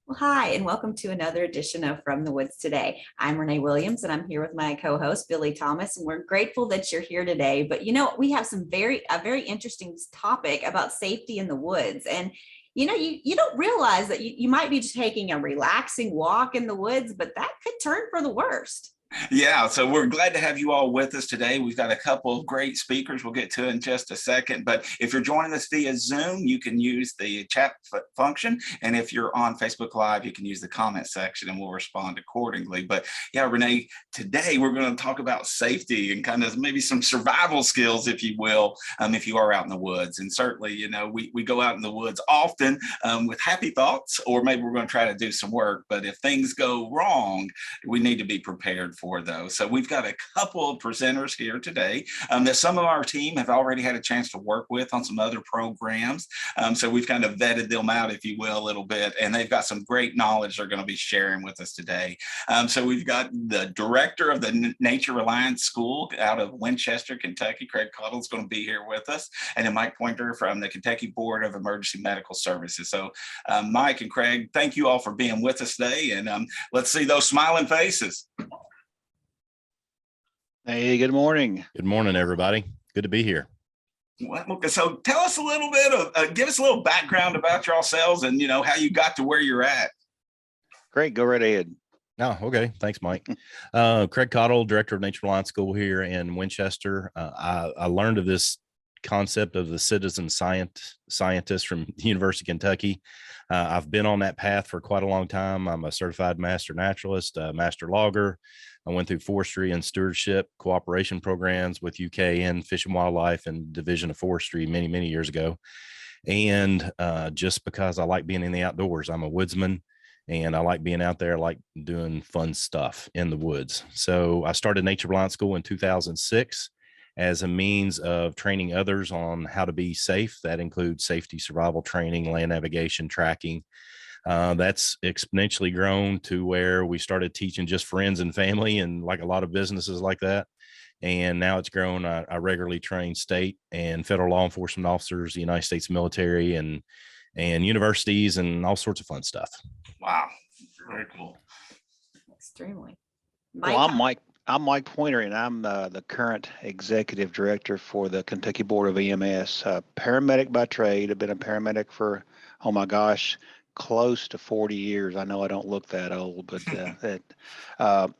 Well, hi, and welcome to another edition of From the Woods Today. I'm Renee Williams, and I'm here with my co-host Billy Thomas, and we're grateful that you're here today. But we have a very interesting topic about safety in the woods, and you don't realize that you might be just taking a relaxing walk in the woods, but that could turn for the worst. Yeah, so we're glad to have you all with us today. We've got a couple of great speakers we'll get to in just a second. But if you're joining us via Zoom, you can use the chat function. And if you're on Facebook Live, you can use the comment section and we'll respond accordingly. But yeah, Renee, today we're going to talk about safety and kind of maybe some survival skills, if you will, if you are out in the woods. And certainly, we go out in the woods often with happy thoughts, or maybe we're going to try to do some work. But if things go wrong, we need to be prepared for those. So we've got a couple of presenters here today that some of our team have already had a chance to work with on some other programs. So we've kind of vetted them out, if you will, a little bit, and they've got some great knowledge they're going to be sharing with us today. So we've got the director of the Nature Reliance School out of Winchester, Kentucky, Craig Cottle, is going to be here with us, and then Mike Poynter from the Kentucky Board of Emergency Medical Services. So Mike and Craig, thank you all for being with us today, and let's see those smiling faces. Hey, good morning. Good morning, everybody. Good to be here. So tell us a little bit of, give us a little background about yourselves and, how you got to where you're at. Great. Go right ahead. Oh, okay. Thanks, Mike. Craig Cottle, director of Nature Reliance School here in Winchester. I learned of this concept of the citizen scientist from the University of Kentucky. I've been on that path for quite a long time. I'm a certified master naturalist, master logger. I went through forestry and stewardship cooperation programs with UKN Fish and Wildlife and Division of Forestry many, many years ago. And just because I like being in the outdoors, I'm a woodsman and I like being out there. I like doing fun stuff in the woods. So I started Nature Reliance School in 2006 as a means of training others on how to be safe. That includes safety, survival training, land navigation, tracking. That's exponentially grown to where we started teaching just friends and family and like a lot of businesses like that. And now it's grown. I regularly train state and federal law enforcement officers, the United States military and universities and all sorts of fun stuff. Wow. Very cool. Extremely. Well, I'm Mike Poynter, and I'm the current executive director for the Kentucky Board of EMS. Paramedic by trade. I've been a paramedic for, oh my gosh, close to 40 years. I know I don't look that old, but I'm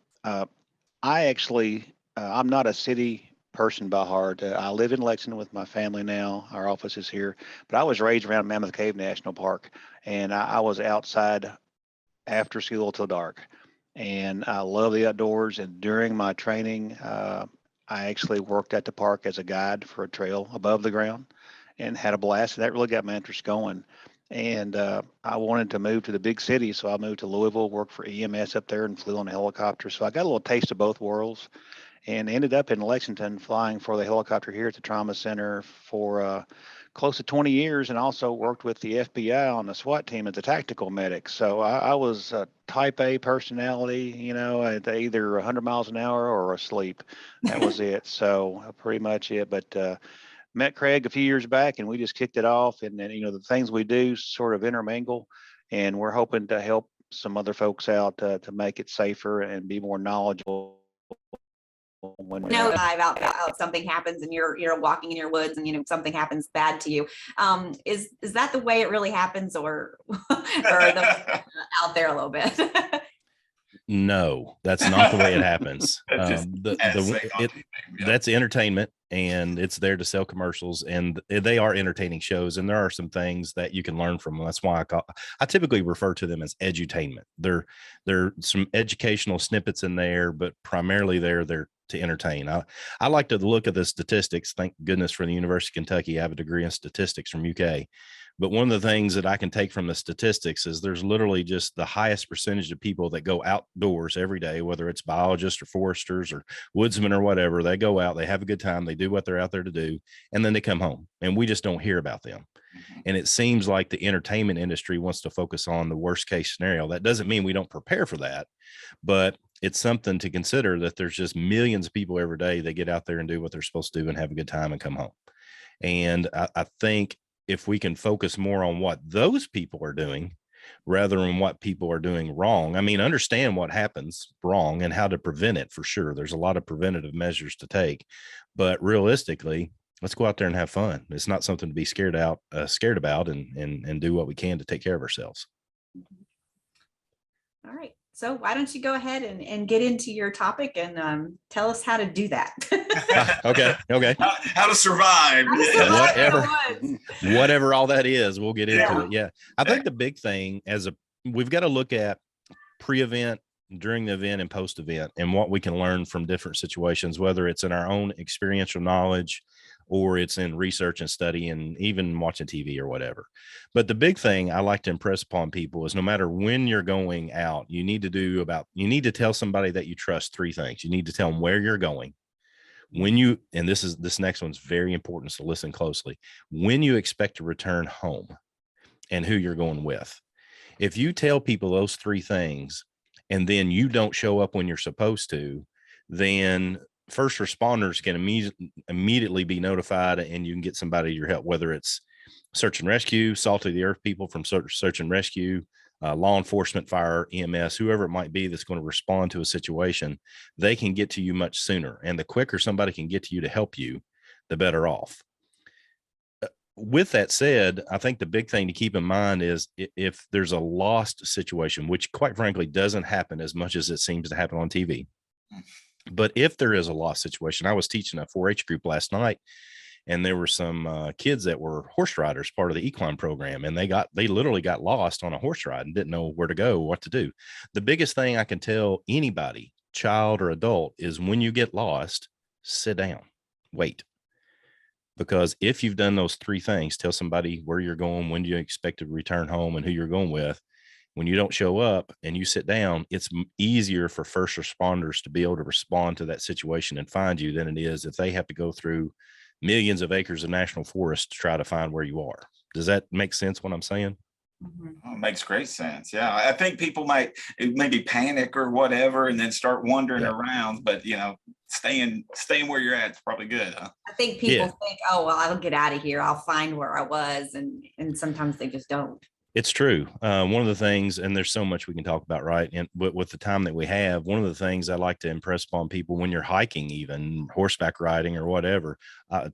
not a city person by heart. I live in Lexington with my family now. Our office is here, but I was raised around Mammoth Cave National Park, and I was outside after school till dark. And I love the outdoors. And during my training, I actually worked at the park as a guide for a trail above the ground and had a blast. And that really got my interest going. And I wanted to move to the big city, so I moved to Louisville, worked for EMS up there, and flew on a helicopter. So I got a little taste of both worlds, and ended up in Lexington flying for the helicopter here at the Trauma Center for close to 20 years, and also worked with the FBI on the SWAT team as a tactical medic. So I was a type A personality, at either 100 miles an hour or asleep. That was it. So pretty much it. But met Craig a few years back, and we just kicked it off. And then, the things we do sort of intermingle, and we're hoping to help some other folks out to make it safer and be more knowledgeable. When out something happens and you're walking in your woods and something happens bad to you, is that the way it really happens, or are those out there a little bit? No, that's not the way it happens. That's entertainment, and it's there to sell commercials, and they are entertaining shows, and there are some things that you can learn from them. That's why I typically refer to them as edutainment. There are some educational snippets in there, but primarily they're to entertain. I like to look at the statistics. Thank goodness for the University of Kentucky. I have a degree in statistics from UK. But one of the things that I can take from the statistics is there's literally just the highest percentage of people that go outdoors every day, whether it's biologists or foresters or woodsmen or whatever. They go out, they have a good time, they do what they're out there to do, and then they come home, and we just don't hear about them. And it seems like the entertainment industry wants to focus on the worst case scenario. That doesn't mean we don't prepare for that, but it's something to consider that there's just millions of people every day that get out there and do what they're supposed to do and have a good time and come home. And I think if we can focus more on what those people are doing, rather than what people are doing wrong. I mean, understand what happens wrong and how to prevent it for sure. There's a lot of preventative measures to take, but realistically, let's go out there and have fun. It's not something to be scared about, and do what we can to take care of ourselves. All right. So why don't you go ahead and get into your topic and tell us how to do that? Okay. How to survive. Whatever all that is, we'll get into it. Yeah. I think the big thing we've got to look at pre-event, during the event, and post-event, and what we can learn from different situations, whether it's in our own experiential knowledge or it's in research and study and even watching TV or whatever. But the big thing I like to impress upon people is no matter when you're going out, you need to tell somebody that you trust 3 things. You need to tell them where you're going, and this next one's very important, so listen closely, when you expect to return home, and who you're going with. If you tell people those 3 things and then you don't show up when you're supposed to, then first responders can immediately be notified, and you can get somebody your help, whether it's search and rescue, salt of the earth people from search and rescue, law enforcement, fire, EMS, whoever it might be that's going to respond to a situation. They can get to you much sooner, and the quicker somebody can get to you to help you, the better off. With that said, I think the big thing to keep in mind is if there's a lost situation, which quite frankly doesn't happen as much as it seems to happen on TV. But if there is a lost situation, I was teaching a 4-H group last night, and there were some kids that were horse riders, part of the equine program, and they literally got lost on a horse ride and didn't know where to go, what to do. The biggest thing I can tell anybody, child or adult, is when you get lost, sit down, wait. Because if you've done those 3 things, tell somebody where you're going, when do you expect to return home, and who you're going with. When you don't show up and you sit down, it's easier for first responders to be able to respond to that situation and find you than it is if they have to go through millions of acres of national forest to try to find where you are. Does that make sense what I'm saying? Oh, it makes great sense. Yeah. I think people might maybe panic or whatever and then start wandering around, but staying where you're at is probably good. Huh? I think people think, oh, well, I'll get out of here. I'll find where I was. And sometimes they just don't. It's true. One of the things, and there's so much we can talk about, right? And with the time that we have, one of the things I like to impress upon people when you're hiking, even horseback riding or whatever,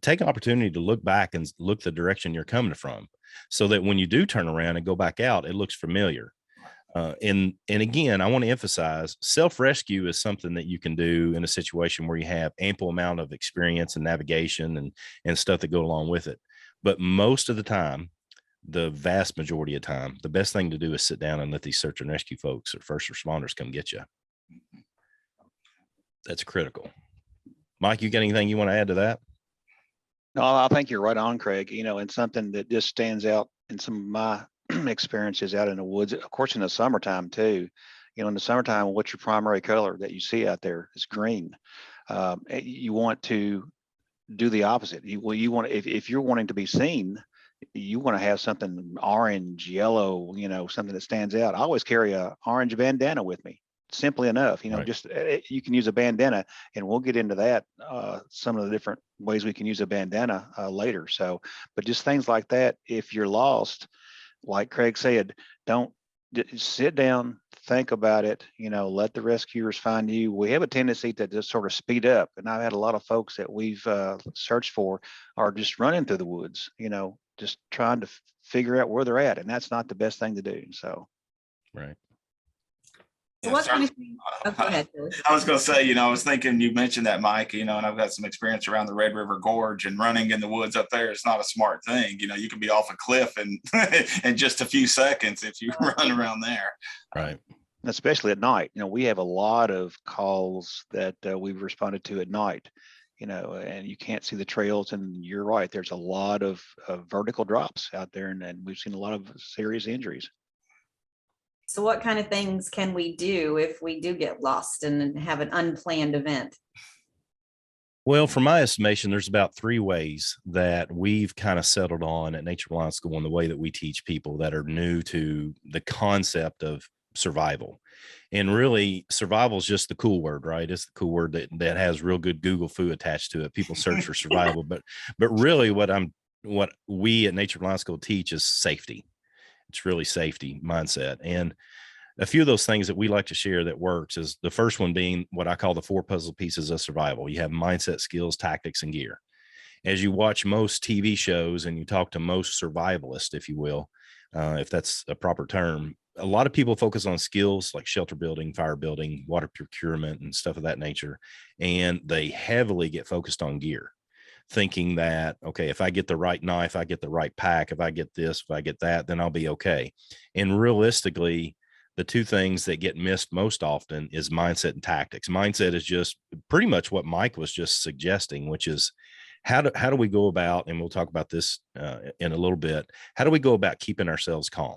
take an opportunity to look back and look the direction you're coming from, so that when you do turn around and go back out, it looks familiar. And again, I want to emphasize self-rescue is something that you can do in a situation where you have ample amount of experience and navigation and stuff that go along with it. But most of the time, the vast majority of time, the best thing to do is sit down and let these search and rescue folks or first responders come get you. That's critical. Mike, you got anything you want to add to that? No, I think you're right on, Craig. And something that just stands out in some of my experiences out in the woods, of course, in the summertime too. In the summertime, what's your primary color that you see out there? Is green. You want to do the opposite. You want, if you're wanting to be seen, you want to have something orange, yellow, something that stands out. I always carry a orange bandana with me. Simply enough, Right. just you can use a bandana, and we'll get into that, some of the different ways we can use a bandana later. So, but just things like that. If you're lost, like Craig said, don't sit down, think about it, let the rescuers find you. We have a tendency to just sort of speed up. And I've had a lot of folks that we've searched for are just running through the woods, just trying to figure out where they're at. And that's not the best thing to do. So, Right. So what kind of thing? Oh, go ahead, Billy. I was going to say, I was thinking you mentioned that, Mike, and I've got some experience around the Red River Gorge, and running in the woods up there is not a smart thing. You can be off a cliff in just a few seconds if you run around there. Right. Especially at night, we have a lot of calls that we've responded to at night, and you can't see the trails. And you're right, there's a lot of vertical drops out there, and we've seen a lot of serious injuries. So what kind of things can we do if we do get lost and have an unplanned event? Well, from my estimation, there's about 3 ways that we've kind of settled on at Nature Reliance School in the way that we teach people that are new to the concept of survival. And really, survival is just the cool word, right? It's the cool word that has real good Google foo attached to it. People search for survival, but really what we at Nature Reliance School teach is safety. It's really safety mindset. And a few of those things that we like to share that works is the first one being what I call the 4 puzzle pieces of survival. You have mindset, skills, tactics, and gear. As you watch most TV shows and you talk to most survivalists, if you will, if that's a proper term, a lot of people focus on skills like shelter building, fire building, water procurement, and stuff of that nature. And they heavily get focused on gear, thinking that, okay, if I get the right knife, I get the right pack, if I get this, if I get that, then I'll be okay. And realistically, the two things that get missed most often is mindset and tactics. Mindset is just pretty much what Mike was just suggesting, which is how do we go about, and we'll talk about this in a little bit, how do we go about keeping ourselves calm?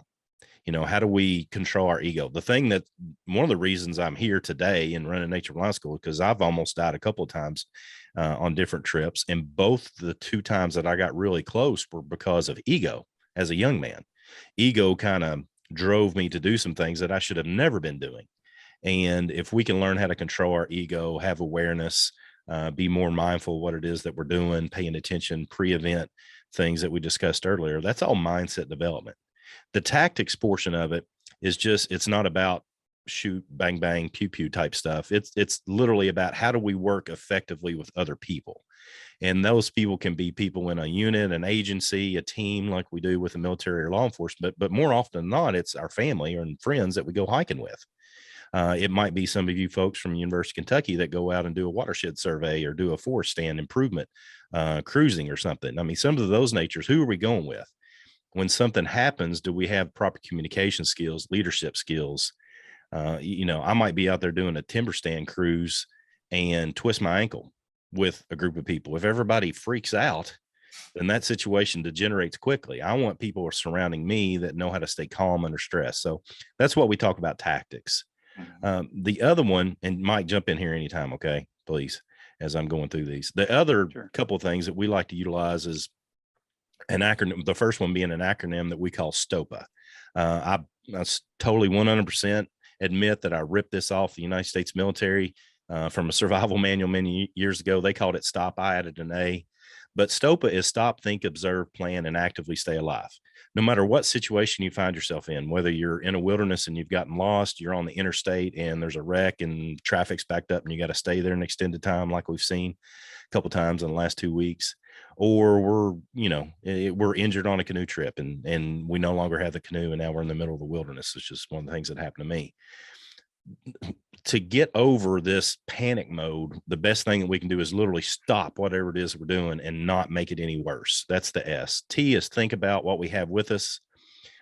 How do we control our ego? The thing that one of the reasons I'm here today and running Nature Blind School, because I've almost died a couple of times on different trips. And both the 2 times that I got really close were because of ego as a young man. Ego kind of drove me to do some things that I should have never been doing. And if we can learn how to control our ego, have awareness, be more mindful of what it is that we're doing, paying attention, pre-event things that we discussed earlier, that's all mindset development. The tactics portion of it is just, it's not about shoot, bang, bang, pew, pew type stuff. It's literally about how do we work effectively with other people. And those people can be people in a unit, an agency, a team, like we do with the military or law enforcement, but more often than not, it's our family and friends that we go hiking with. It might be some of you folks from University of Kentucky that go out and do a watershed survey or do a forest stand improvement, cruising or something. I mean, some of those natures, who are we going with? When something happens, do we have proper communication skills, leadership skills? I might be out there doing a timber stand cruise and twist my ankle with a group of people. If everybody freaks out, then that situation degenerates quickly. I want people surrounding me that know how to stay calm under stress. So that's what we talk about, tactics. The other one, and Mike, jump in here anytime, okay, please, as I'm going through these. The other couple of things that we like to utilize is an acronym, the first one being an acronym that we call STOPA. I totally 100% admit that I ripped this off the United States military from a survival manual many years ago. They called it STOP. I added an A. But STOPA is stop, think, observe, plan, and actively stay alive. No matter what situation you find yourself in, whether you're in a wilderness and you've gotten lost, you're on the interstate and there's a wreck and traffic's backed up and you got to stay there an extended time, like we've seen a couple times in the last 2 weeks, or we're injured on a canoe trip and we no longer have the canoe and now we're in the middle of the wilderness. It's just one of the things that happened to me. To get over this panic mode, the best thing that we can do is literally stop whatever it is we're doing and not make it any worse. That's the S. T is think about what we have with us.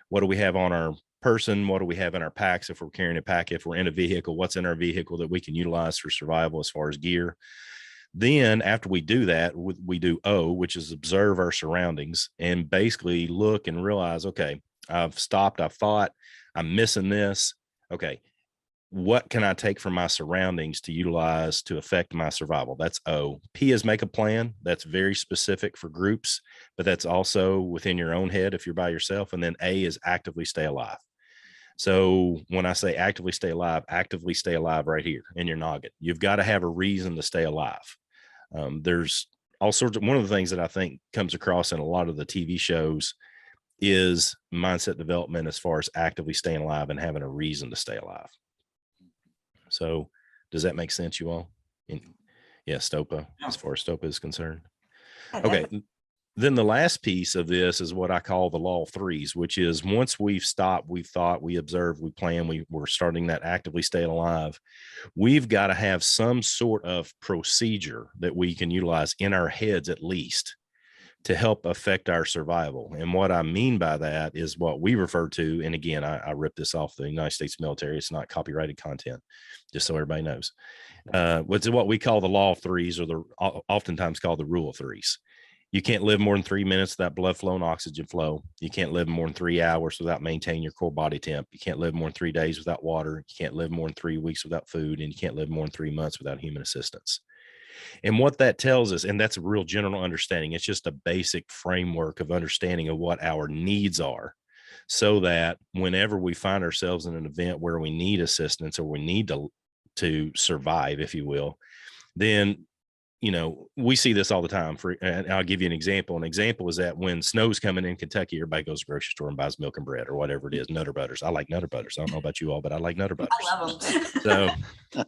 What do we have on our person? What do we have in our packs? If we're carrying a pack, if we're in a vehicle, what's in our vehicle that we can utilize for survival as far as gear? Then after we do that, we do O, which is observe our surroundings and basically look and realize, okay, I've stopped, I've thought, I'm missing this. Okay, what can I take from my surroundings to utilize to affect my survival? That's O. P is make a plan. That's very specific for groups, but that's also within your own head if you're by yourself. And then A is actively stay alive. So when I say actively stay alive right here in your noggin. You've got to have a reason to stay alive. There's all sorts of, one of the things that I think comes across in a lot of the TV shows is mindset development as far as actively staying alive and having a reason to stay alive. So does that make sense, you all? Yeah, STOPA, as far as STOPA is concerned. Okay. Then the last piece of this is what I call the law of threes, which is once we've stopped, we've thought, we observed, we plan, we're starting that actively staying alive. We've got to have some sort of procedure that we can utilize in our heads, at least, to help affect our survival. And what I mean by that is what we refer to, and again, I ripped this off the United States military. It's not copyrighted content, just so everybody knows. What's what we call the law of threes, or oftentimes called the rule of threes. You can't live more than 3 minutes without blood flow and oxygen flow. You can't live more than 3 hours without maintaining your core body temp. You can't live more than 3 days without water. You can't live more than 3 weeks without food, and you can't live more than 3 months without human assistance. And what that tells us, and that's a real general understanding, it's just a basic framework of understanding of what our needs are, so that whenever we find ourselves in an event where we need assistance or we need to survive, if you will, then we see this all the time. And I'll give you an example. An example is that when snow's coming in Kentucky, everybody goes to the grocery store and buys milk and bread or whatever it is, Nutter Butters. I like Nutter Butters. I don't know about you all, but I like Nutter Butters. I love them.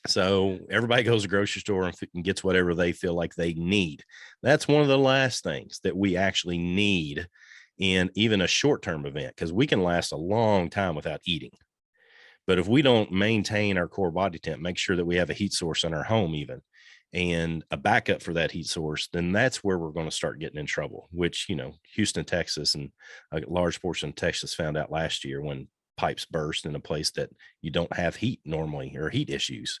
So everybody goes to the grocery store and gets whatever they feel like they need. That's one of the last things that we actually need in even a short-term event, because we can last a long time without eating. But if we don't maintain our core body temp, make sure that we have a heat source in our home even, and a backup for that heat source, then that's where we're going to start getting in trouble, which, Houston, Texas, and a large portion of Texas found out last year when pipes burst in a place that you don't have heat normally or heat issues.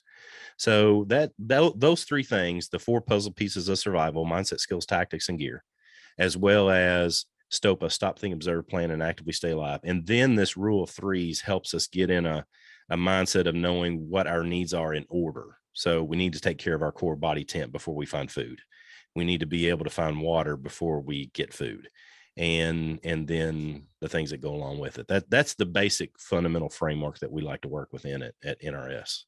So those three things, the 4 puzzle pieces of survival: mindset, skills, tactics, and gear, as well as STOPA, stop, think, observe, plan, and actively stay alive. And then this rule of threes helps us get in a mindset of knowing what our needs are in order. So we need to take care of our core body temp before we find food. We need to be able to find water before we get food. And then the things that go along with it. That's the basic fundamental framework that we like to work within at NRS.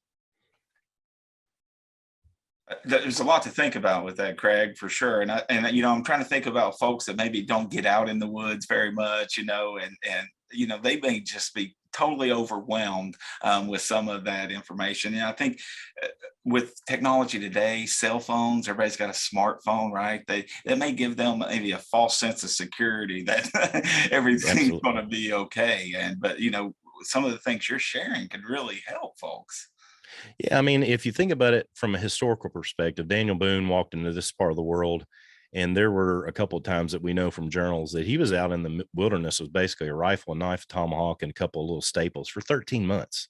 There's a lot to think about with that, Craig, for sure. And I'm trying to think about folks that maybe don't get out in the woods very much, and they may just be totally overwhelmed with some of that information. And I think with technology today, cell phones, everybody's got a smartphone, right? That may give them maybe a false sense of security that everything's going to be okay. But some of the things you're sharing could really help folks. Yeah, I mean, if you think about it from a historical perspective, Daniel Boone walked into this part of the world, and there were a couple of times that we know from journals that he was out in the wilderness with basically a rifle, a knife, a tomahawk, and a couple of little staples for 13 months,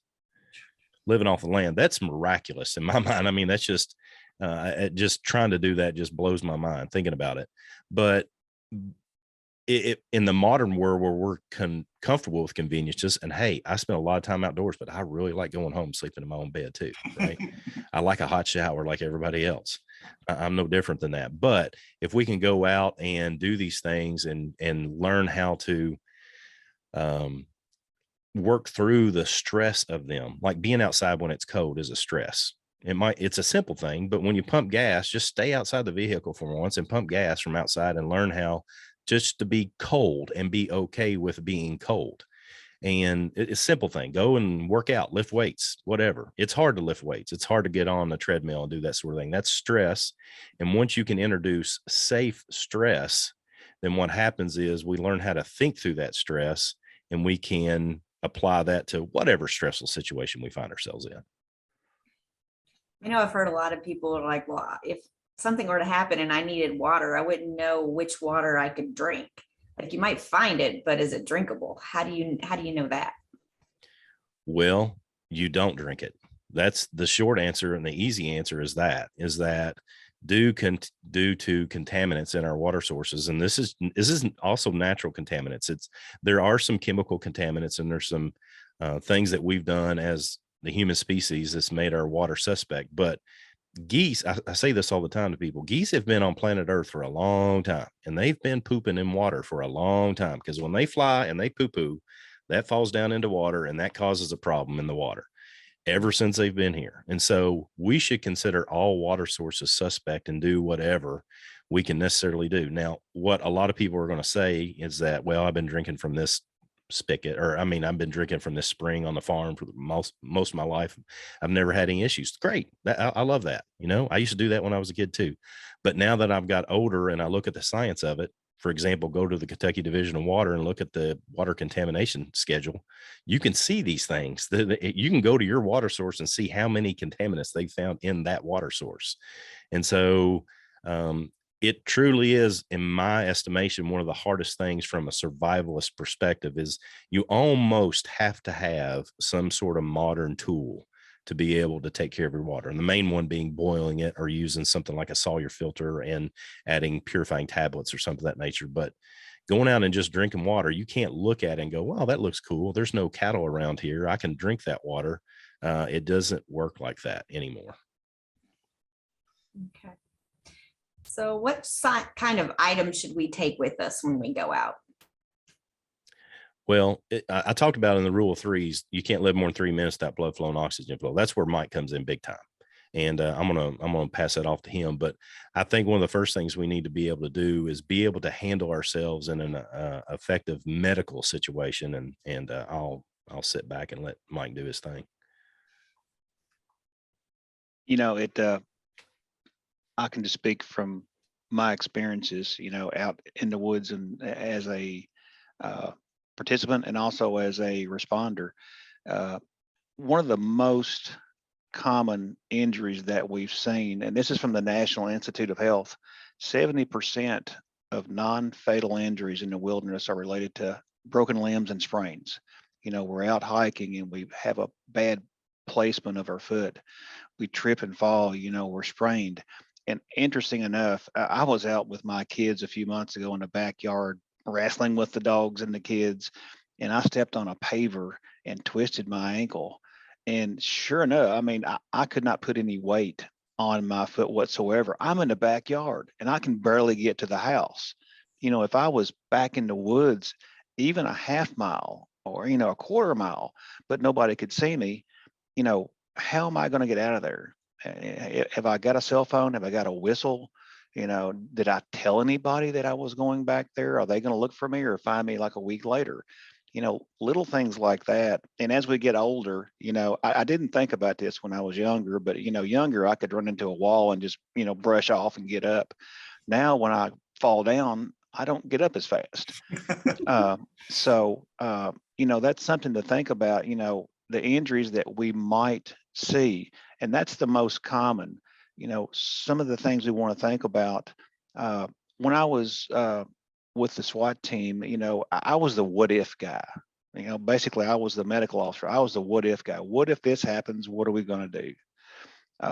living off the land. That's miraculous in my mind. I mean, that's just trying to do that just blows my mind thinking about it. But in the modern world where we're comfortable with conveniences, and hey, I spend a lot of time outdoors, but I really like going home, sleeping in my own bed too, right? I like a hot shower like everybody else. I'm no different than that. But if we can go out and do these things and learn how to work through the stress of them, like being outside when it's cold is a stress. It's a simple thing, but when you pump gas, just stay outside the vehicle for once and pump gas from outside and learn how just to be cold and be okay with being cold. And it's a simple thing. Go and work out, lift weights, whatever. It's hard to lift weights. It's hard to get on the treadmill and do that sort of thing. That's stress. And once you can introduce safe stress, then what happens is we learn how to think through that stress, and we can apply that to whatever stressful situation we find ourselves in. I've heard a lot of people are like, well, if something were to happen and I needed water, I wouldn't know which water I could drink. Like, you might find it, but is it drinkable? How do you know that? Well, you don't drink it. That's the short answer. And the easy answer is that due to contaminants in our water sources. And this isn't also natural contaminants. There are some chemical contaminants, and there's some things that we've done as the human species that's made our water suspect. But geese, I say this all the time to people, geese have been on planet Earth for a long time, and they've been pooping in water for a long time, because when they fly and they poo-poo, that falls down into water, and that causes a problem in the water ever since they've been here. And so we should consider all water sources suspect and do whatever we can necessarily do. Now, what a lot of people are going to say is that, well, I've been drinking from this spigot, I've been drinking from this spring on the farm for most of my life. I've never had any issues. Great. I love that. I used to do that when I was a kid too. But now that I've got older and I look at the science of it, for example, go to the Kentucky Division of Water and look at the water contamination schedule, you can see these things. You can go to your water source and see how many contaminants they found in that water source. And so it truly is, in my estimation, one of the hardest things from a survivalist perspective is you almost have to have some sort of modern tool to be able to take care of your water. And the main one being boiling it or using something like a Sawyer filter and adding purifying tablets or something of that nature. But going out and just drinking water, you can't look at it and go, wow, that looks cool. There's no cattle around here. I can drink that water. It doesn't work like that anymore. Okay. So what kind of items should we take with us when we go out? Well, I talked about in the rule of threes, you can't live more than 3 minutes without blood flow and oxygen flow. That's where Mike comes in big time. and I'm gonna pass that off to him. But I think one of the first things we need to be able to do is be able to handle ourselves in an effective medical situation, and I'll sit back and let Mike do his thing. I can just speak from my experiences, out in the woods and as a participant and also as a responder. One of the most common injuries that we've seen, and this is from the National Institute of Health, 70% of non-fatal injuries in the wilderness are related to broken limbs and sprains. We're out hiking and we have a bad placement of our foot. We trip and fall, we're sprained. And interesting enough, I was out with my kids a few months ago in the backyard wrestling with the dogs and the kids, and I stepped on a paver and twisted my ankle. And sure enough, I mean, I could not put any weight on my foot whatsoever. I'm in the backyard and I can barely get to the house. If I was back in the woods, even a half mile or, a quarter mile, but nobody could see me, how am I going to get out of there? Have I got a cell phone? Have I got a whistle? Did I tell anybody that I was going back there? Are they going to look for me or find me like a week later? Little things like that. And as we get older, I didn't think about this when I was younger, but, younger, I could run into a wall and just, brush off and get up. Now, when I fall down, I don't get up as fast. So, that's something to think about, the injuries that we might see. And that's the most common. Some of the things we want to think about. When I was with the SWAT team, I was the what if guy. Basically, I was the medical officer. I was the what if guy. What if this happens? What are we going to do?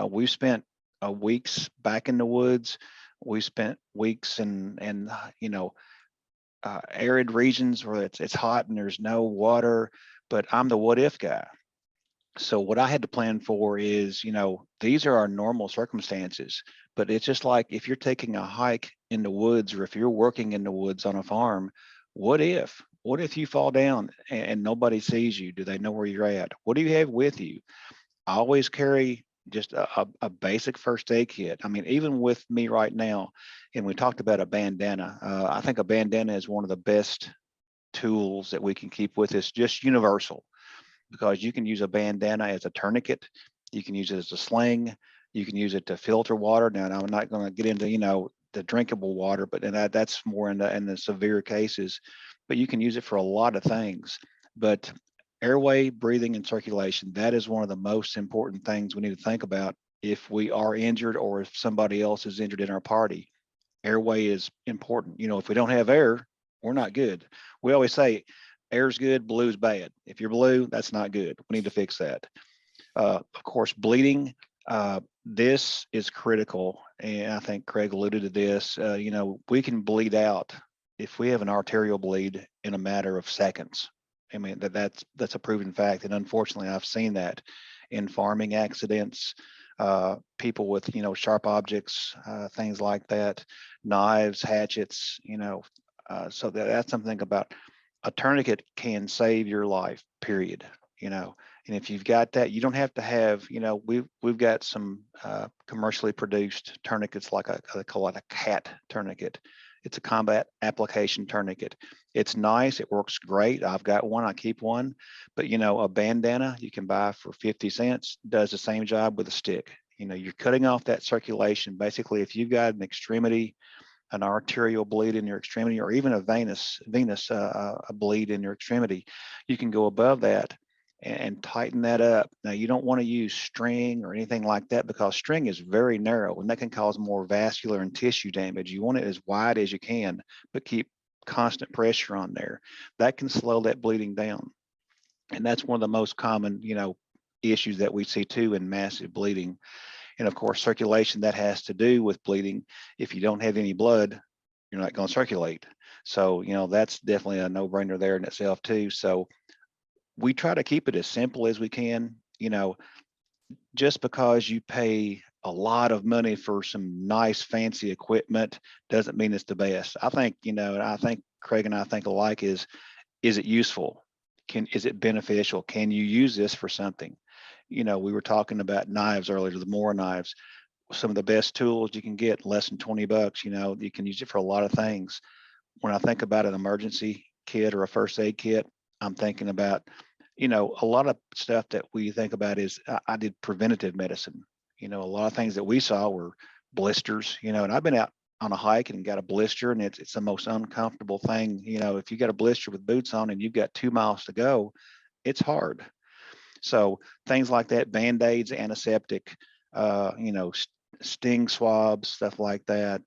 We spent weeks back in the woods. We spent weeks in arid regions where it's hot and there's no water. But I'm the what if guy. So what I had to plan for is, these are our normal circumstances, but it's just like if you're taking a hike in the woods or if you're working in the woods on a farm, what if you fall down and nobody sees you? Do they know where you're at? What do you have with you? I always carry just a basic first aid kit. I mean, even with me right now, and we talked about a bandana. I think a bandana is one of the best tools that we can keep with us, just universal, because you can use a bandana as a tourniquet. You can use it as a sling. You can use it to filter water. Now, I'm not going to get into, the drinkable water, but that's more in the severe cases, but you can use it for a lot of things. But airway, breathing, and circulation, that is one of the most important things we need to think about if we are injured or if somebody else is injured in our party. Airway is important. If we don't have air, we're not good. We always say air's good, blue's bad. If you're blue, that's not good. We need to fix that. Of course, bleeding, this is critical. And I think Craig alluded to this. We can bleed out if we have an arterial bleed in a matter of seconds. I mean, that's a proven fact. And unfortunately, I've seen that in farming accidents, people with, sharp objects, things like that, knives, hatchets, so that's something about. A tourniquet can save your life, period. And if you've got that, you don't have to have, we've got some commercially produced tourniquets they call it a CAT tourniquet. It's a combat application tourniquet. It's nice. It works great. I've got one. I keep one. But, a bandana you can buy for 50 cents does the same job with a stick. You're cutting off that circulation. Basically, if you've got an arterial bleed in your extremity, or even a venous bleed in your extremity, you can go above that and tighten that up. Now, you don't want to use string or anything like that because string is very narrow and that can cause more vascular and tissue damage. You want it as wide as you can, but keep constant pressure on there. That can slow that bleeding down. And that's one of the most common, issues that we see too in massive bleeding. And of course, circulation, that has to do with bleeding. If you don't have any blood, you're not going to circulate. So, that's definitely a no-brainer there in itself too. So we try to keep it as simple as we can. Just because you pay a lot of money for some nice fancy equipment doesn't mean it's the best. I think, and I think Craig and I think alike is it useful? Is it beneficial? Can you use this for something? we were talking about knives earlier, the more knives, some of the best tools you can get, less than $20. You can use it for a lot of things. When I think about an emergency kit or a first aid kit, I'm thinking about, a lot of stuff that we think about is I did preventative medicine. A lot of things that we saw were blisters, and I've been out on a hike and got a blister, and it's the most uncomfortable thing. If you got a blister with boots on and you've got 2 miles to go, it's hard. So things like that, Band-Aids, antiseptic, sting swabs, stuff like that.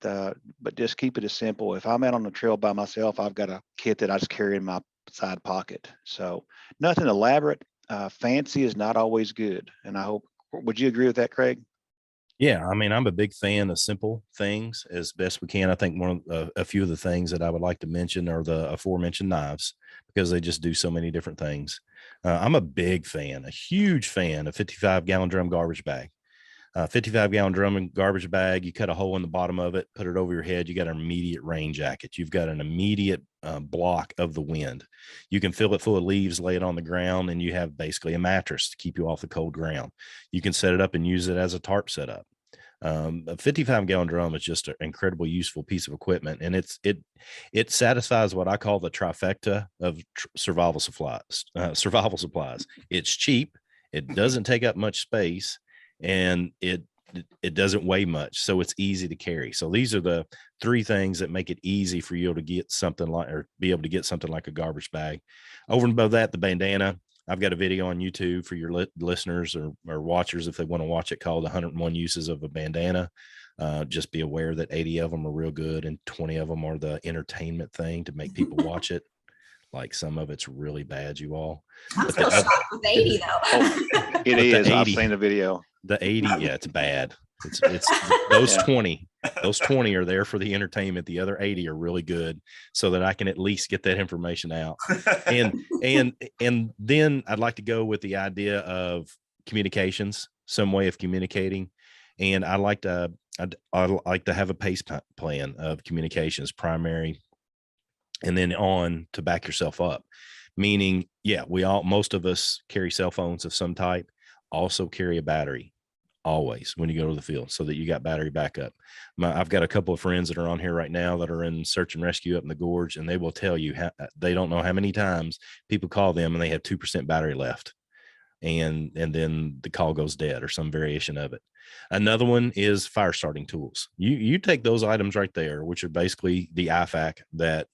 But just keep it as simple. If I'm out on the trail by myself, I've got a kit that I just carry in my side pocket. So nothing elaborate. Fancy is not always good. And would you agree with that, Craig? Yeah, I mean, I'm a big fan of simple things as best we can. I think one of a few of the things that I would like to mention are the aforementioned knives, because they just do so many different things. I'm a big fan, a huge fan of 55-gallon drum garbage bag. 55-gallon drum and garbage bag, you cut a hole in the bottom of it, put it over your head, you got an immediate rain jacket. You've got an immediate block of the wind. You can fill it full of leaves, lay it on the ground, and you have basically a mattress to keep you off the cold ground. You can set it up and use it as a tarp setup. A 55-gallon drum is just an incredibly useful piece of equipment, and it satisfies what I call the trifecta of survival supplies. It's cheap, it doesn't take up much space, and it doesn't weigh much, so it's easy to carry. So these are the 3 things that make it easy for you to get something like, or be able to get something like a garbage bag. Over and above that, the bandana. I've got a video on YouTube for your listeners or watchers if they want to watch it, called 101 Uses of a Bandana. Just be aware that 80 of them are real good and 20 of them are the entertainment thing to make people watch it. Like some of it's really bad, you all. I'm still shocked with 80 though. It is. I've seen the video. The 80, yeah, it's bad. It's those 20 are there for the entertainment. The other 80 are really good, so that I can at least get that information out. And then I'd like to go with the idea of communications, some way of communicating. And I like to have a pace plan of communications, primary, and then on to back yourself up. Meaning, yeah, most of us carry cell phones of some type. Also carry a battery always when you go to the field, so that you got battery backup. I've got a couple of friends that are on here right now that are in search and rescue up in the gorge, and they will tell you they don't know how many times people call them and they have 2% battery left, and then the call goes dead or some variation of it. Another one is fire starting tools. You take those items right there, which are basically the IFAC that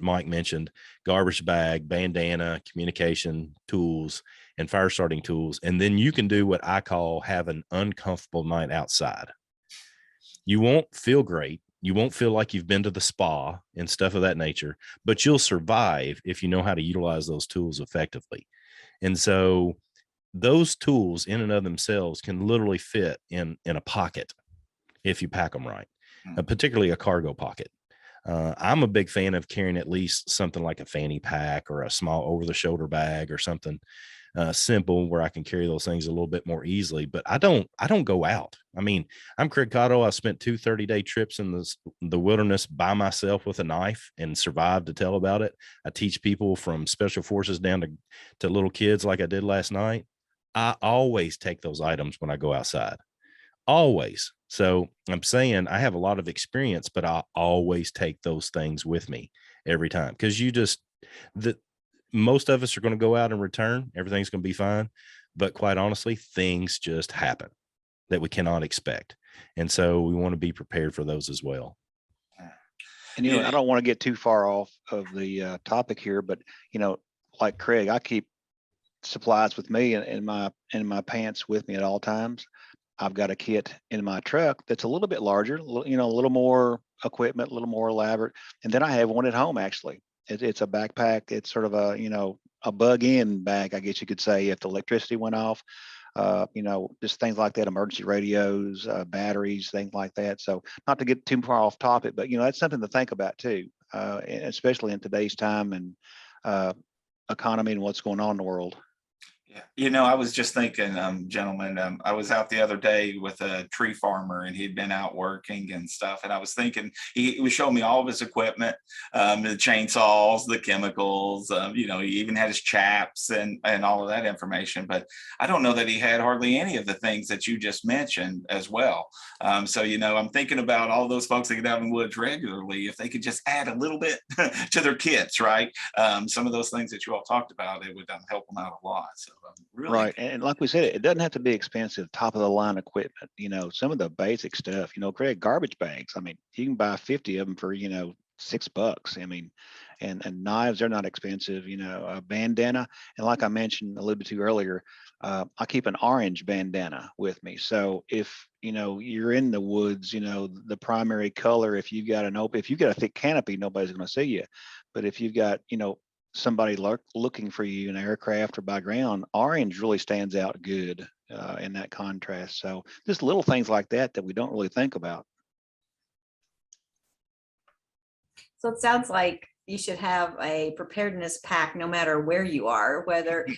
Mike mentioned: garbage bag, bandana, communication tools, and fire starting tools. And then you can do what I call have an uncomfortable night outside. You won't feel great. You won't feel like you've been to the spa and stuff of that nature, but you'll survive if you know how to utilize those tools effectively. And so those tools in and of themselves can literally fit in a pocket if you pack them right, particularly a cargo pocket. I'm a big fan of carrying at least something like a fanny pack or a small over-the-shoulder bag or something simple where I can carry those things a little bit more easily. But I don't go out. I mean, I'm Craig Cotto. I spent 2 30-day trips in the wilderness by myself with a knife and survived to tell about it. I teach people from special forces down to little kids like I did last night. I always take those items when I go outside. Always. So I'm saying I have a lot of experience, but I always take those things with me every time, because most of us are going to go out and return. Everything's going to be fine. But quite honestly, things just happen that we cannot expect. And so we want to be prepared for those as well. And, I don't want to get too far off of the topic here, but, like Craig, I keep supplies with me in my pants with me at all times. I've got a kit in my truck that's a little bit larger, a little more equipment, a little more elaborate. And then I have one at home, actually. It's a backpack. It's sort of a bug-in bag, I guess you could say, if the electricity went off. Just things like that, emergency radios, batteries, things like that. So not to get too far off topic, but, that's something to think about too, especially in today's time and economy and what's going on in the world. Yeah, I was just thinking, gentlemen, I was out the other day with a tree farmer and he'd been out working and stuff. And I was thinking, he was showing me all of his equipment, the chainsaws, the chemicals, he even had his chaps and all of that information. But I don't know that he had hardly any of the things that you just mentioned as well. So, I'm thinking about all those folks that get out in the woods regularly, if they could just add a little bit to their kits, right? Some of those things that you all talked about, it would help them out a lot. So really, Right. And like we said, it doesn't have to be expensive, top of the line equipment. Some of the basic stuff, Greg, garbage bags. I mean, you can buy 50 of them for, $6. I mean, and knives, they're not expensive, a bandana. And like I mentioned, alluded to earlier, I keep an orange bandana with me. So if, you're in the woods, the primary color, if you've got a thick canopy, nobody's going to see you. But if you've got, somebody looking for you in aircraft or by ground, orange really stands out good in that contrast. So just little things like that we don't really think about. So it sounds like you should have a preparedness pack no matter where you are,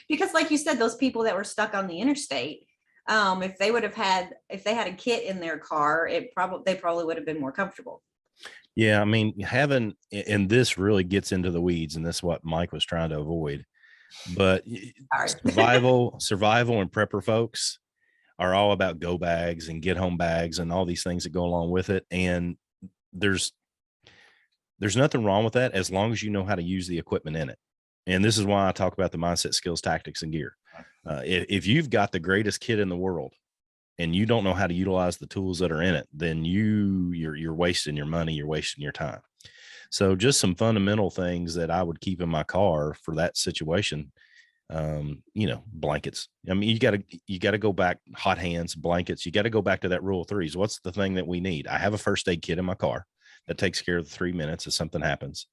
because like you said, those people that were stuck on the interstate, if they had a kit in their car, they probably would have been more comfortable. Yeah, I mean, and this really gets into the weeds, and this is what Mike was trying to avoid. But survival and prepper folks are all about go bags and get home bags and all these things that go along with it. And there's nothing wrong with that as long as you know how to use the equipment in it. And this is why I talk about the mindset, skills, tactics, and gear. If you've got the greatest kit in the world and you don't know how to utilize the tools that are in it, then you're wasting your money, you're wasting your time. So just some fundamental things that I would keep in my car for that situation. Blankets. I mean, you gotta go back, hot hands, blankets. You got to go back to that rule of threes. What's the thing that we need? I have a first aid kit in my car that takes care of the 3 minutes if something happens.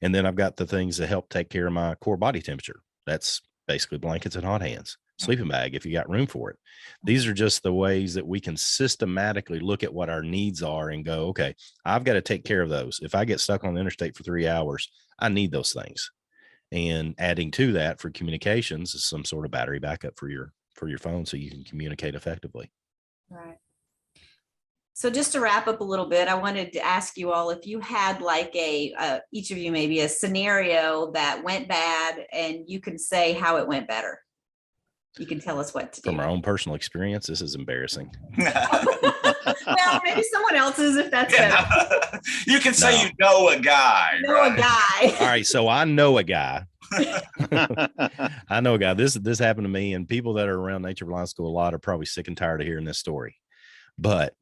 And then I've got the things that help take care of my core body temperature. That's basically blankets and hot hands. Sleeping bag if you got room for it. These are just the ways that we can systematically look at what our needs are and go, okay, I've got to take care of those. If I get stuck on the interstate for 3 hours, I need those things. And adding to that for communications is some sort of battery backup for your phone so you can communicate effectively. Right. So just to wrap up a little bit, I wanted to ask you all if you had like each of you maybe a scenario that went bad and you can say how it went better. You can tell us what to do. From our own personal experience, this is embarrassing. Well, maybe someone else's if that's better. You can say you know a guy. A guy. All right, so I know a guy. I know a guy. This happened to me, and people that are around Nature Reliance School a lot are probably sick and tired of hearing this story. But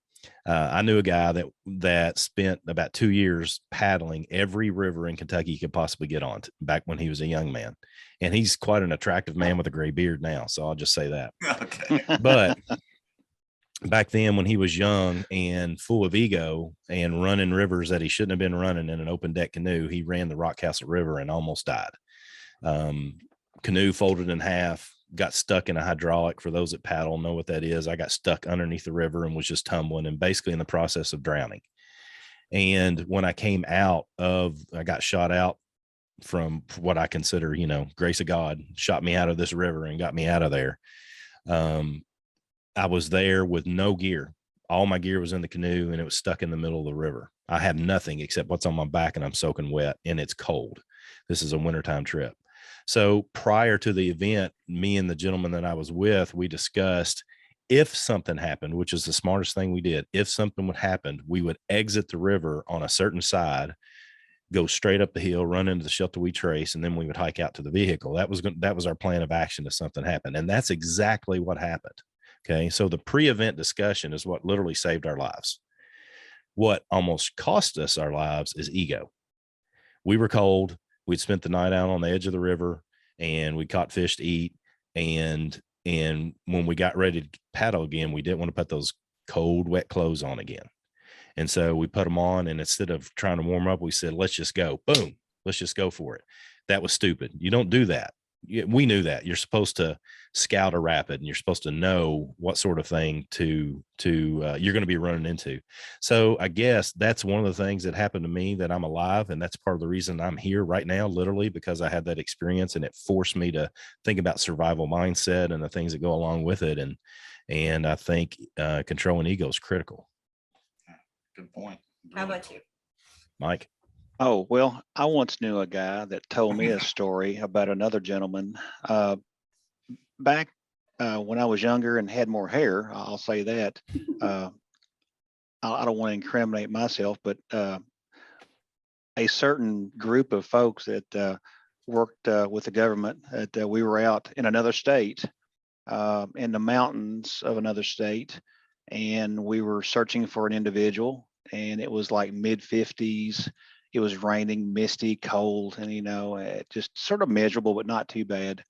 I knew a guy that spent about 2 years paddling every river in Kentucky he could possibly get on back when he was a young man. And he's quite an attractive man with a gray beard now. So I'll just say that. Okay. But back then when he was young and full of ego and running rivers that he shouldn't have been running in an open deck canoe, he ran the Rockcastle River and almost died. Canoe folded in half, got stuck in a hydraulic. For those that paddle know what that is. I got stuck underneath the river and was just tumbling and basically in the process of drowning. And when I came out I got shot out from what I consider, grace of God, shot me out of this river and got me out of there. I was there with no gear. All my gear was in the canoe and it was stuck in the middle of the river. I have nothing except what's on my back and I'm soaking wet and it's cold. This is a wintertime trip. So prior to the event, me and the gentleman that I was with, we discussed if something happened, which is the smartest thing we did. If something would happen, we would exit the river on a certain side, go straight up the hill, run into the shelter we trace, and then we would hike out to the vehicle. That was our plan of action if something happened. And that's exactly what happened. Okay. So the pre-event discussion is what literally saved our lives. What almost cost us our lives is ego. We were cold. We'd spent the night out on the edge of the river and we caught fish to eat. And when we got ready to paddle again, we didn't want to put those cold, wet clothes on again. And so we put them on, and instead of trying to warm up, we said, let's just go. Boom. Let's just go for it. That was stupid. You don't do that. we knew that you're supposed to scout a rapid and you're supposed to know what sort of thing to you're going to be running into. So I guess that's one of the things that happened to me, that I'm alive. And that's part of the reason I'm here right now, literally, because I had that experience and it forced me to think about survival mindset and the things that go along with it. And I think controlling ego is critical. Good point. How about you, Mike? Oh, well, I once knew a guy that told me a story about another gentleman back when I was younger and had more hair. I'll say that. I don't want to incriminate myself, but a certain group of folks that worked with the government, that we were out in another state, in the mountains of another state, and we were searching for an individual, and it was like mid 50s. It was raining, misty, cold, and just sort of miserable, but not too bad.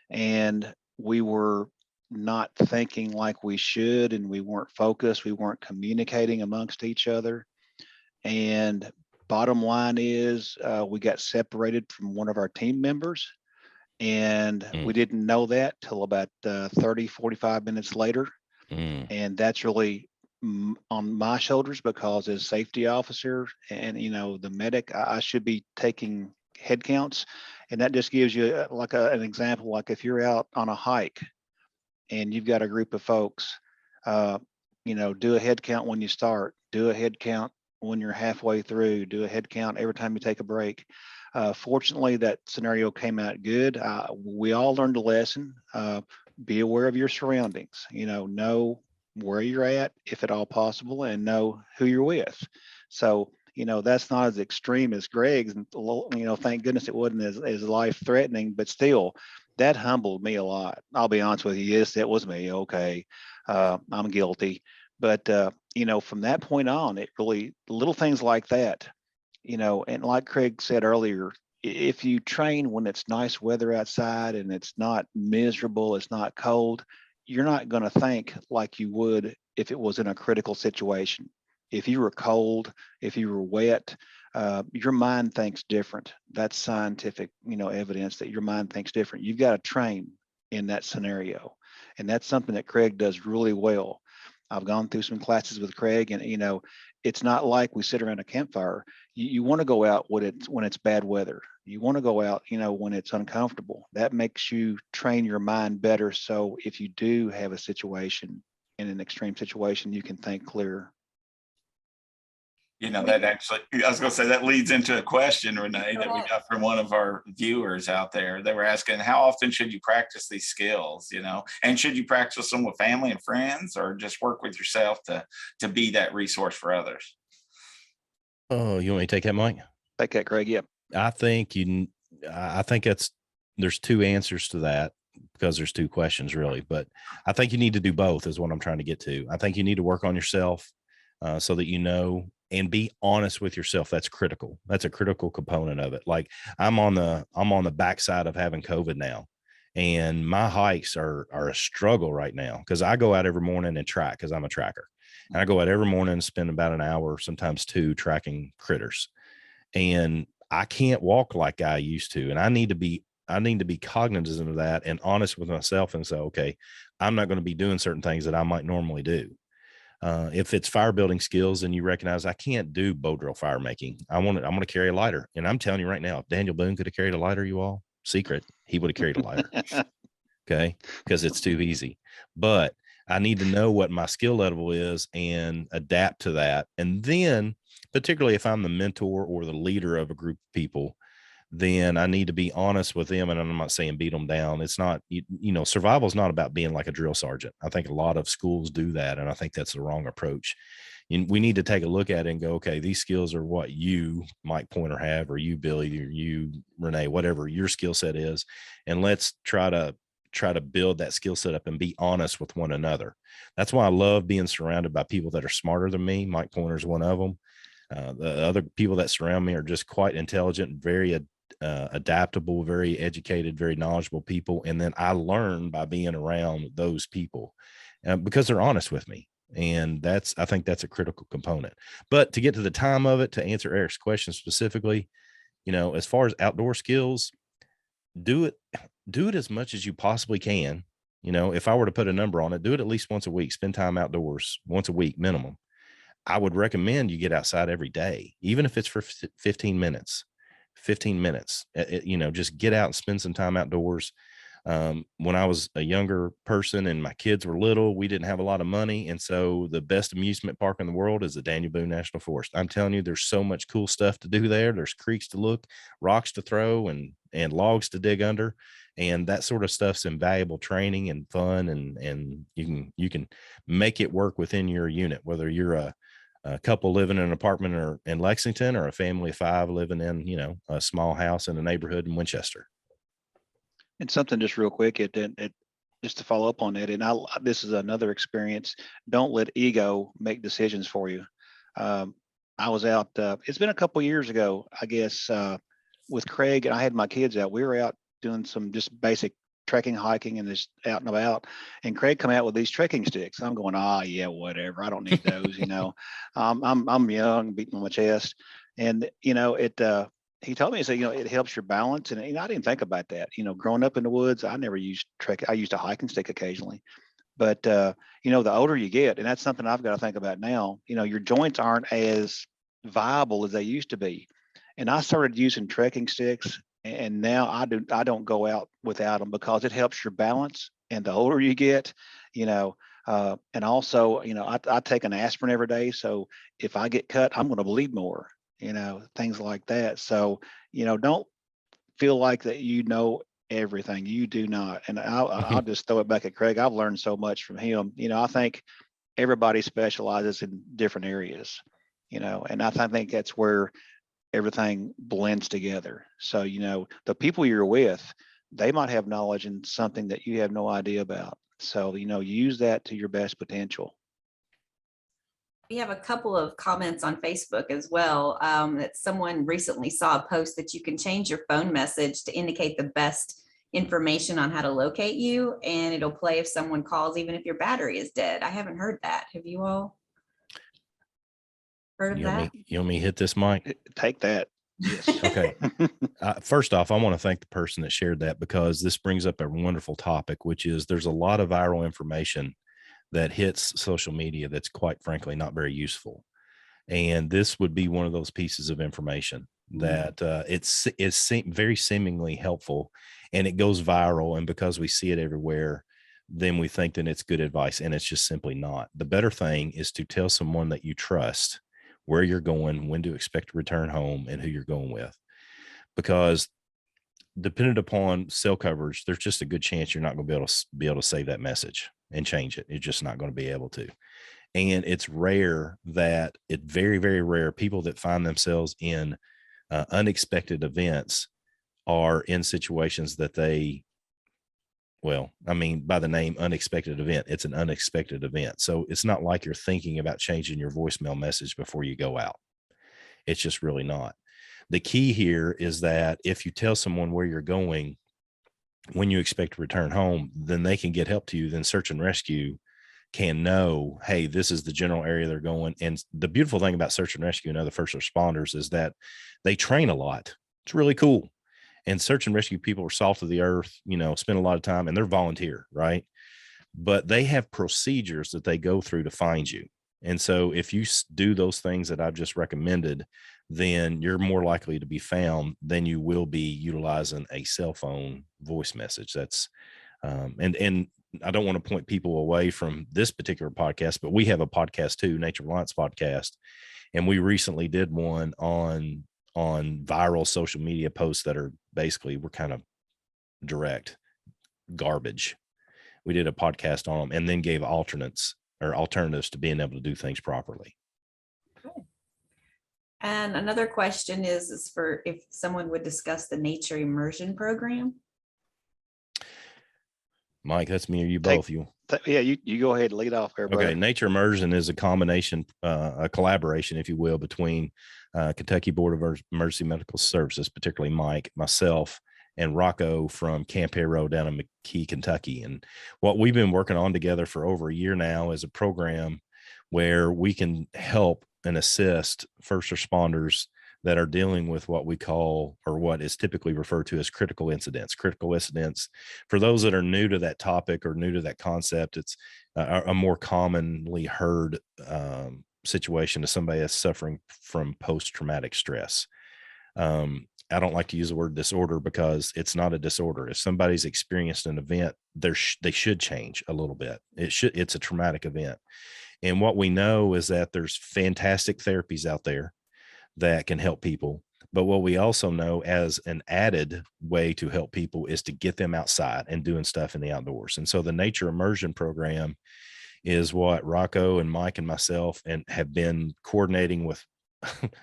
And we were not thinking like we should, and we weren't focused. We weren't communicating amongst each other. And bottom line is, we got separated from one of our team members, and we didn't know that till about 30, 45 minutes later. And that's really on my shoulders, because as safety officer and the medic, I should be taking head counts. And that just gives you like an example. Like if you're out on a hike and you've got a group of folks, do a head count when you start, do a head count when you're halfway through, do a head count every time you take a break. Fortunately, that scenario came out good. We all learned a lesson. Be aware of your surroundings, know where you're at, if at all possible, and know who you're with. So, that's not as extreme as Greg's, and, thank goodness it wasn't as life threatening, but still that humbled me a lot. I'll be honest with you. Yes, it was me. Okay. I'm guilty. But, from that point on, it really, little things like that, and like Craig said earlier, if you train when it's nice weather outside and it's not miserable, it's not cold, you're not going to think like you would if it was in a critical situation. If you were cold, if you were wet, your mind thinks different. That's scientific, evidence that your mind thinks different. You've got to train in that scenario. And that's something that Craig does really well. I've gone through some classes with Craig, and it's not like we sit around a campfire. You want to go out when it's bad weather. You want to go out, when it's uncomfortable. That makes you train your mind better. So if you do have a situation, in an extreme situation, you can think clearer. That actually, I was going to say, that leads into a question, Renee, that we got from one of our viewers out there. They were asking, how often should you practice these skills, and should you practice them with family and friends, or just work with yourself to be that resource for others? Oh, you want me to take that, Mike? Take that, Craig. Yep. I think there's two answers to that, because there's two questions really, but I think you need to do both is what I'm trying to get to. I think you need to work on yourself so that and be honest with yourself. That's critical. That's a critical component of it. Like I'm on the backside of having COVID now, and my hikes are a struggle right now, because I go out every morning and track, because I'm a tracker, and I go out every morning and spend about an hour, sometimes two, tracking critters, and I can't walk like I used to. And I need to be cognizant of that and honest with myself and say, okay, I'm not going to be doing certain things that I might normally do. If it's fire building skills and you recognize I can't do bow drill fire making, I'm going to carry a lighter. And I'm telling you right now, if Daniel Boone could have carried a lighter, he would have carried a lighter. Okay. Because it's too easy. But I need to know what my skill level is and adapt to that. And then, particularly if I'm the mentor or the leader of a group of people, then I need to be honest with them. And I'm not saying beat them down. It's not, survival is not about being like a drill sergeant. I think a lot of schools do that, and I think that's the wrong approach. We need to take a look at it and go, okay, these skills are what you, Mike Poynter, have, or you, Billy, or you, Renee, whatever your skill set is. And let's try to build that skill set up and be honest with one another. That's why I love being surrounded by people that are smarter than me. Mike Poynter is one of them. The other people that surround me are just quite intelligent, very adaptable, very educated, very knowledgeable people. And then I learn by being around those people because they're honest with me. And I think that's a critical component. But to get to the time of it, to answer Eric's question specifically, as far as outdoor skills, do it. do it as much as you possibly can. You know, if I were to put a number on it, do it at least once a week, spend time outdoors once a week minimum. I would recommend you get outside every day, even if it's for 15 minutes. 15 minutes, you know, just get out and spend some time outdoors. When I was a younger person and my kids were little, we didn't have a lot of money. And so the best amusement park in the world is the Daniel Boone National Forest. I'm telling you, there's so much cool stuff to do there. There's creeks to look, rocks to throw, and logs to dig under. And that sort of stuff's invaluable training and fun. And you can make it work within your unit, whether you're a couple living in an apartment or in Lexington, or a family of 5 living in, you know, a small house in a neighborhood in Winchester. And something just real quick, it just to follow up on that, and this is another experience. Don't let ego make decisions for you. I was out. It's been a couple years ago, I guess, with Craig, and I had my kids out. We were out doing some just basic trekking, hiking, and just out and about. And Craig come out with these trekking sticks. I'm going, yeah, whatever. I don't need those. You know, I'm young, beating on my chest, and you know it. He told me, he said, you know, it helps your balance. And, you know, I didn't think about that. You know, growing up in the woods, I never used trek. I used a hiking stick occasionally. But, you know, the older you get, and that's something I've got to think about now, you know, your joints aren't as viable as they used to be. And I started using trekking sticks, and now I don't go out without them because it helps your balance. And the older you get, you know, and also, you know, I take an aspirin every day. So if I get cut, I'm going to bleed more. You know, things like that. So, you know, don't feel like that you know everything. You do not. And I'll just throw it back at Craig. I've learned so much from him. You know, I think everybody specializes in different areas, you know, and I think that's where everything blends together. So, you know, the people you're with, they might have knowledge in something that you have no idea about. So, you know, use that to your best potential. We have a couple of comments on Facebook as well, that someone recently saw a post that you can change your phone message to indicate the best information on how to locate you, and it'll play if someone calls, even if your battery is dead. I haven't heard that. Have you all heard of that? You want me to hit this, Mike? Take that. Yes. Okay. First off, I want to thank the person that shared that, because this brings up a wonderful topic, which is there's a lot of viral information that hits social media that's quite frankly not very useful. And this would be one of those pieces of information that it's very seemingly helpful, and it goes viral. And because we see it everywhere, then we think that it's good advice, and it's just simply not. The better thing is to tell someone that you trust where you're going, when to expect to return home, and who you're going with. Because dependent upon cell coverage, there's just a good chance you're not going to be able to save that message and change it. You're just not going to be able to. And it's rare that very, very rare people that find themselves in unexpected events are in situations that by the name unexpected event, it's an unexpected event. So it's not like you're thinking about changing your voicemail message before you go out. It's just really not. The key here is that if you tell someone where you're going, when you expect to return home, then they can get help to you. Then search and rescue can know, hey, this is the general area they're going. And the beautiful thing about search and rescue and other first responders is that they train a lot. It's really cool. And search and rescue people are salt of the earth, you know, spend a lot of time, and they're volunteer, right? But they have procedures that they go through to find you. And so if you do those things that I've just recommended, then you're more likely to be found than you will be utilizing a cell phone voice message. That's and I don't want to point people away from this particular podcast, but we have a podcast too, Nature Reliance podcast. And we recently did one on viral social media posts that are basically, we're kind of direct garbage. We did a podcast on them and then gave alternatives to being able to do things properly. And another question is for if someone would discuss the nature immersion program. Mike, that's me or you both. You go ahead and lead off there, brother. Okay, nature immersion is a combination, a collaboration, if you will, between Kentucky Board of Emergency Medical Services, particularly Mike, myself, and Rocco from Camp Hero down in McKee, Kentucky. And what we've been working on together for over a year now is a program where we can help and assist first responders that are dealing with what we call, or what is typically referred to as critical incidents. Critical incidents, for those that are new to that topic or new to that concept, it's a more commonly heard situation to somebody that's suffering from post-traumatic stress. I don't like to use the word disorder because it's not a disorder. If somebody's experienced an event, they should change a little bit. It's a traumatic event. And what we know is that there's fantastic therapies out there that can help people. But what we also know as an added way to help people is to get them outside and doing stuff in the outdoors. And so the Nature Immersion program is what Rocco and Mike and myself have been coordinating with.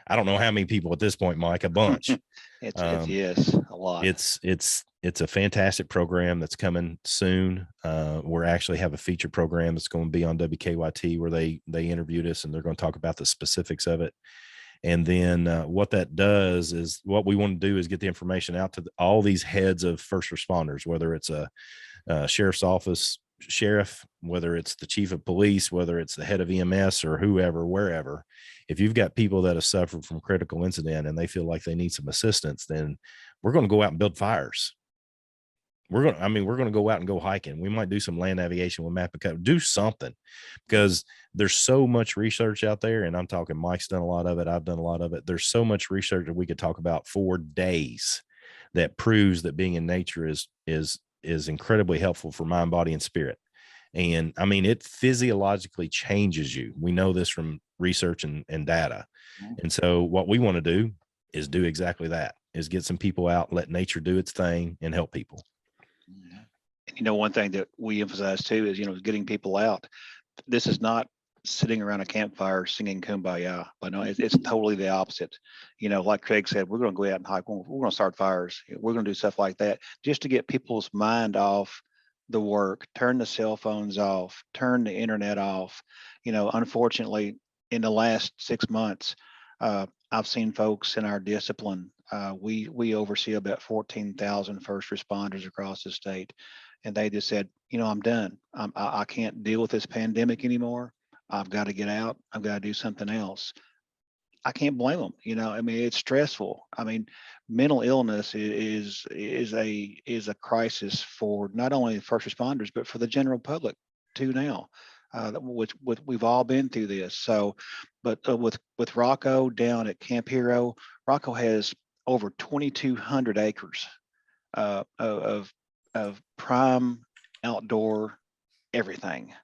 I don't know how many people at this point, Mike, a bunch. It's yes, a lot. It's a fantastic program that's coming soon. We're actually have a feature program that's going to be on WKYT where they interviewed us, and they're going to talk about the specifics of it. And then what that does is, what we want to do is get the information out to all these heads of first responders, whether it's a sheriff's office sheriff, whether it's the chief of police, whether it's the head of EMS or whoever, wherever. If you've got people that have suffered from critical incident and they feel like they need some assistance, then we're going to go out and build fires. We're going to go out and go hiking. We might do some land navigation with map and cut, do something, because there's so much research out there. And I'm talking, Mike's done a lot of it. I've done a lot of it. There's so much research that we could talk about for days that proves that being in nature is incredibly helpful for mind, body, and spirit. And I mean, it physiologically changes you. We know this from research and data. And so what we want to do is do exactly that, is get some people out, let nature do its thing, and help people. And one thing that we emphasize too is, getting people out. This is not sitting around a campfire singing Kumbaya, but no, it's totally the opposite. Like Craig said, we're going to go out and hike. We're going to start fires. We're going to do stuff like that just to get people's mind off the work, turn the cell phones off, turn the internet off. Unfortunately, in the last 6 months, I've seen folks in our discipline. We oversee about 14,000 first responders across the state. And they just said, I'm done. I can't deal with this pandemic anymore. I've got to get out. I've got to do something else. I can't blame them. It's stressful. Mental illness is a crisis for not only first responders, but for the general public too now. Which we've all been through this. So, but with Rocco down at Camp Hero, Rocco has over 2,200 acres of prime outdoor everything.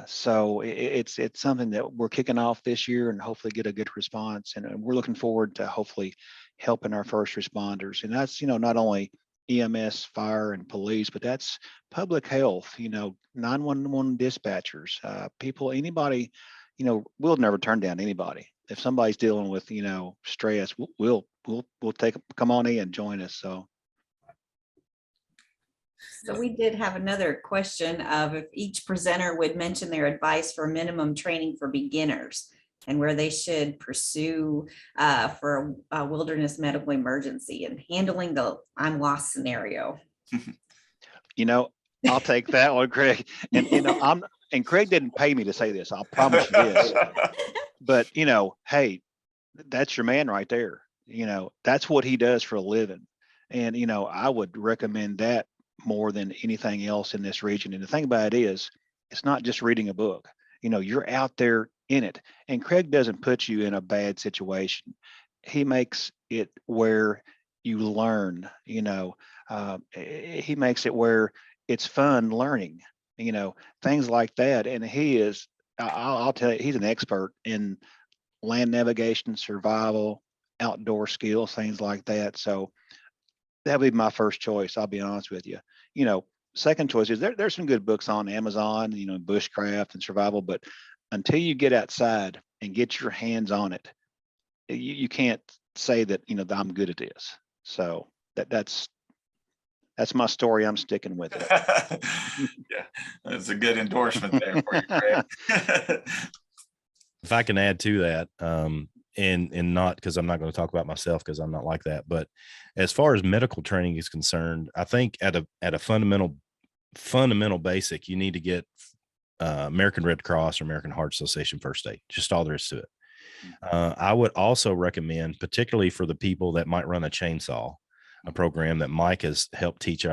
So it's something that we're kicking off this year, and hopefully get a good response. And we're looking forward to hopefully helping our first responders. And that's, not only EMS, fire, and police, but that's public health, 911 dispatchers, people, anybody, we'll never turn down anybody. If somebody's dealing with, stress, we'll come on in and join us. So we did have another question of if each presenter would mention their advice for minimum training for beginners and where they should pursue for a wilderness medical emergency and handling the I'm lost scenario. I'll take that one, Craig. And Craig didn't pay me to say this. I'll promise you this. But hey, that's your man right there. That's what he does for a living. And I would recommend that more than anything else in this region. And the thing about it is, it's not just reading a book. You're out there in it. And Craig doesn't put you in a bad situation. He makes it where you learn. He makes it where it's fun learning. Things like that. And I'll tell you, he's an expert in land navigation, survival, outdoor skills, things like that. So that'd be my first choice. I'll be honest with you. Second choice is there's some good books on Amazon, bushcraft and survival, but until you get outside and get your hands on it, you can't say that, that I'm good at this. So that's my story. I'm sticking with it. Yeah, that's a good endorsement there for you, Craig. If I can add to that, and not because I'm not going to talk about myself because I'm not like that, but as far as medical training is concerned, I think at a fundamental basic, you need to get American Red Cross or American Heart Association first aid. Just all there is to it. I would also recommend, particularly for the people that might run a chainsaw, a program that Mike has helped teach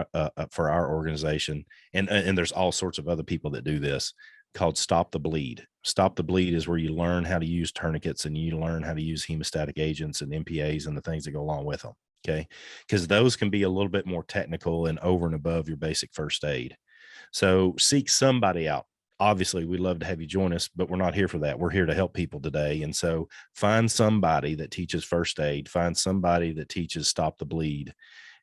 for our organization. And there's all sorts of other people that do this, called Stop the Bleed. Stop the Bleed is where you learn how to use tourniquets and you learn how to use hemostatic agents and MPAs and the things that go along with them. Okay. Because those can be a little bit more technical and over and above your basic first aid. So seek somebody out. Obviously, we'd love to have you join us, but we're not here for that. We're here to help people today. And so find somebody that teaches first aid, find somebody that teaches Stop the Bleed,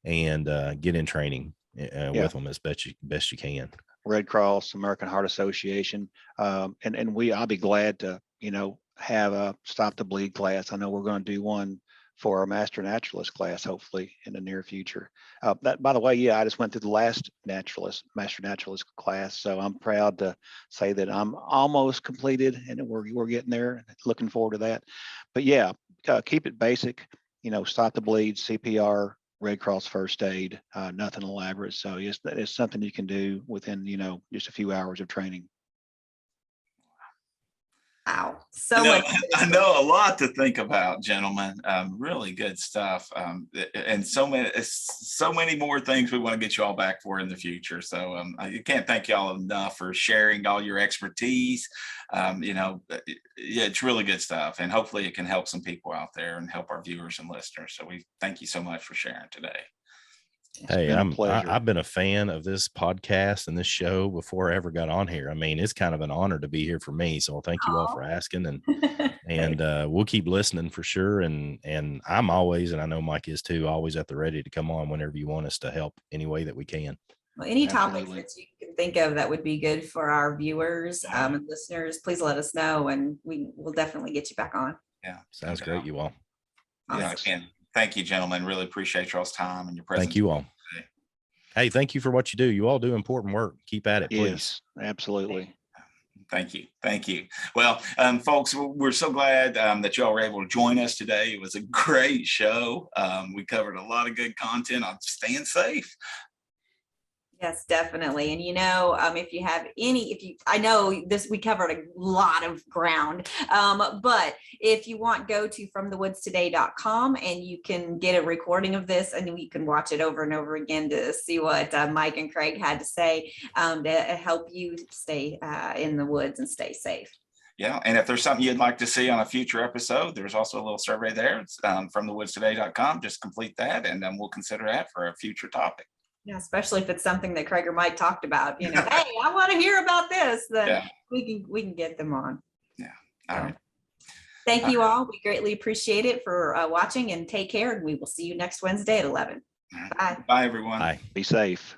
and get in training with them as best you can. Red Cross, American Heart Association. I'll be glad to, have a Stop the Bleed class. I know we're going to do one for our Master Naturalist class, hopefully in the near future. That, by the way, I just went through the last Master Naturalist class. So I'm proud to say that I'm almost completed and we're getting there. Looking forward to that. But keep it basic, Stop the Bleed, CPR, Red Cross first aid, nothing elaborate. So it's something you can do within, just a few hours of training. Wow. So much. I know a lot to think about, gentlemen. Really good stuff. And so many more things we want to get you all back for in the future. So I can't thank you all enough for sharing all your expertise. It's really good stuff. And hopefully it can help some people out there and help our viewers and listeners. So we thank you so much for sharing today. Hey, I've been a fan of this podcast and this show before I ever got on here. I mean, it's kind of an honor to be here for me. So thank you all for asking, and we'll keep listening for sure. And I'm always, and I know Mike is too, always at the ready to come on whenever you want us to help any way that we can. Well, any topics that you can think of that would be good for our viewers and listeners, please let us know, and we will definitely get you back on. Yeah, sounds great, you all. Yeah, again, thank you, gentlemen. Really appreciate y'all's time and your presence. Thank you all. Hey, thank you for what you do. You all do important work. Keep at it, please. Yes, absolutely. Thank you. Thank you. Well, folks, we're so glad that y'all were able to join us today. It was a great show. We covered a lot of good content on staying safe. Yes, definitely. And I know we covered a lot of ground, but if you want, go to fromthewoodstoday.com and you can get a recording of this and you can watch it over and over again to see what Mike and Craig had to say to help you stay in the woods and stay safe. Yeah. And if there's something you'd like to see on a future episode, there's also a little survey there. It's fromthewoodstoday.com. Just complete that and we'll consider that for a future topic. Yeah, especially if it's something that Craig or Mike talked about, hey, I want to hear about this, then we can get them on. Yeah. All right. Thank you all. We greatly appreciate it for watching, and take care. And we will see you next Wednesday at 11. Right. Bye. Bye, everyone. Bye. Be safe.